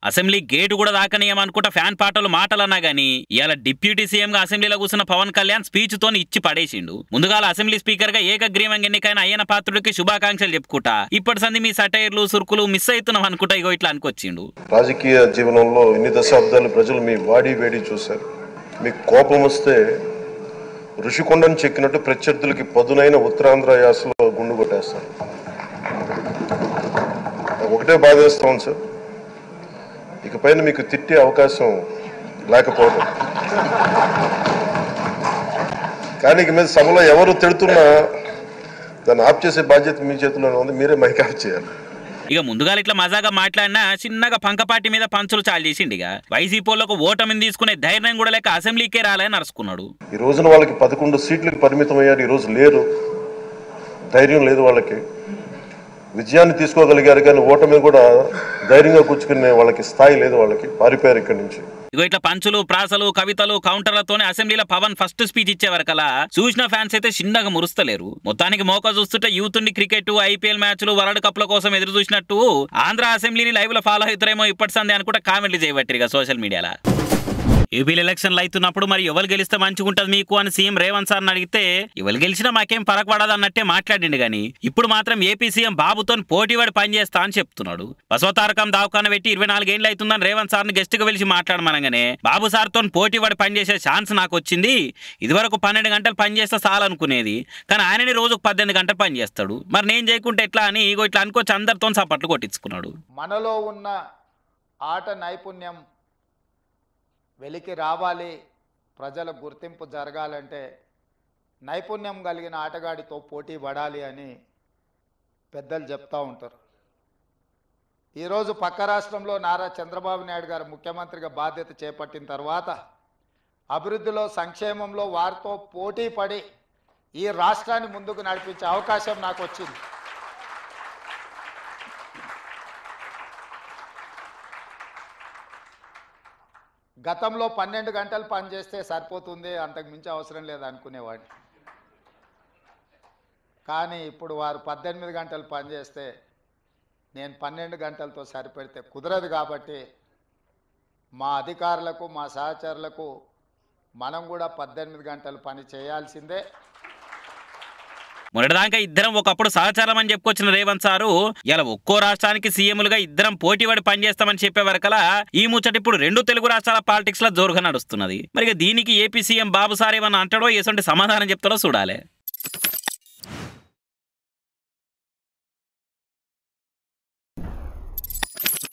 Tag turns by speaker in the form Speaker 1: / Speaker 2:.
Speaker 1: Assembly gate కూడా దాకనీయమనుకుంటా fan పాటలు మాటలన్నా గానీ ఇవాళ డిప్యూటీ సీఎం గా అసెంబ్లీలో కూర్చున్న పవన్ కళ్యాణ్ స్పీచ్ తోని ఇచ్చి పడేసిండు. ముందుగా అసెంబ్లీ స్పీకర్ గా ఏకగ్రీవంగా ఎన్నికైన అయ్యన పాత్రుడికి శుభాకాంక్షలు చెప్పుకుంటా ఇప్పటి సంది మీ సటైర్లు సురుకులు మిస్ అవుతున్నాం అనుకుంటా ఇగో ఇట్లా అనుకొచ్చిండు.
Speaker 2: రాజకీయ జీవనంలో ఇన్ని దశాబ్దాలు ప్రజలు మీ వాడి వేడి చూశారు. మీకు కోపం వస్తే ఋషికొండను చెక్కినట్టు ప్రత్యర్థులకి పదునైన ఉత్తరాంధ్ర యాసలో గుండు కొట్టేస్తారు. ఒకటే బాధేస్తాం సార్, ఇకపైన మీకు తిట్టే అవకాశం లేకపోవడం. కానీ ఇక మీద సభలో ఎవరు తిడుతున్నా దాన్ని ఆఫ్ చేసే బాధ్యత మీ చేతిలోనే ఉంది, మీరే మైక్ ఆఫ్ చేయాలి.
Speaker 1: ఇక ముందుగా ఇట్లా మజాగా మాట్లాడినా చిన్నగా పంకపాటి మీద పంచులు చాలు చేసిండు. ఇక వైసీపీలకు ఓటమిని తీసుకునే ధైర్యం కూడా లేక అసెంబ్లీకే రాలని నడుచుకున్నాడు.
Speaker 2: ఈ రోజున వాళ్ళకి 11 సీట్లకు పరిమితం అయ్యారు, ఈ రోజు లేరు, ధైర్యం లేదు వాళ్ళకి. విజయాన్ని తీసుకోగలిగారు కానీ ఓటమి కూడా ధైర్యంగా కూర్చుకునే వాళ్ళకి స్థాయి లేదు, వాళ్ళకి పారిపోయారు ఇక్కడి నుంచి.
Speaker 1: ఇగో ఇట్లా పంచులు ప్రాసలు కవితలు కౌంటర్లతోనే అసెంబ్లీలో పవన్ ఫస్ట్ స్పీచ్ ఇచ్చేవరకలా చూసిన ఫ్యాన్స్ అయితే చిన్నగా మురుస్తలేరు. మొత్తానికి మోక చూస్తుంటే యూత్ ఉండి క్రికెట్ ఐపీఎల్ మ్యాచ్లు వరల్డ్ కప్ ల కోసం ఎదురు చూసినట్టు ఆంధ్ర అసెంబ్లీని లైవ్ లో ఫాలో అవుతారేమో ఇప్పటి సందే అనుకుంటే కామెంట్లు చేయబట్టిగా సోషల్ మీడియాలో. ఏపీలో ఎలక్షన్లు అవుతున్నప్పుడు మరి ఎవరు గెలిస్తే మంచిగుంటది మీకు అని సీఎం రేవంత్ సార్ని అడిగితే ఎవరు గెలిచినా మాకేం పడదు అన్నట్టే మాట్లాడిండు. గానీ ఇప్పుడు మాత్రం ఏపీ సీఎం బాబుతో పోటీపడి పనిచేస్తా అని చెప్తున్నాడు. బసవతారకం దావకాన పెట్టి 24 ఏళ్ళు అవుతుందని రేవంత్ సార్ని గెస్ట్ గా పిలిచి మాట్లాడమనగానే బాబు సార్తో పోటీపడి పనిచేసే ఛాన్స్ నాకు వచ్చింది, ఇదివరకు 12 గంటలు పనిచేస్తే చాలనుకునేది, కానీ ఆయనని రోజుకు 18 గంటలు పనిచేస్తాడు, మరి నేను చేయకుంటే ఎట్లా అని ఇగో ఇట్లా అనుకోవచ్చు అందరితో సపట్లు కొట్టించుకున్నాడు.
Speaker 3: మనలో ఉన్న ఆట నైపుణ్యం వెలికి రావాలి, ప్రజల గుర్తింపు జరగాలంటే నైపుణ్యం కలిగిన ఆటగాడితో పోటీ పడాలి అని పెద్దలు చెప్తూ ఉంటారు. ఈరోజు పక్క రాష్ట్రంలో నారా చంద్రబాబు నాయుడు గారు ముఖ్యమంత్రిగా బాధ్యత చేపట్టిన తర్వాత అభివృద్ధిలో సంక్షేమంలో వారితో పోటీ పడి ఈ రాష్ట్రాన్ని ముందుకు నడిపించే అవకాశం నాకు వచ్చింది. గతంలో 12 గంటలు పనిచేస్తే సరిపోతుంది, అంతకు మించి అవసరం లేదు అనుకునేవాడిని. కానీ ఇప్పుడు వారు 18 గంటలు పనిచేస్తే నేను 12 గంటలతో సరిపెడితే కుదరదు. కాబట్టి మా అధికారులకు మా సహచరులకు మనం కూడా 18 గంటలు పని చేయాల్సిందే.
Speaker 1: మొన్నటిదాకా ఇద్దరం ఒకప్పుడు సహచారం అని చెప్పుకొచ్చిన రేవంత్ సారు ఇలా ఒక్కో రాష్ట్రానికి సీఎంలుగా ఇద్దరం పోటీపడి పనిచేస్తామని చెప్పే వరకలా ఈ ముచ్చట ఇప్పుడు 2 తెలుగు రాష్ట్రాల పాలిటిక్స్ లో జోరుగా నడుస్తున్నది. మరి దీనికి ఏపీ సీఎం బాబు సార్ ఏమన్నా అంటాడో ఎటువంటి సమాధానం చెప్తాడో చూడాలి.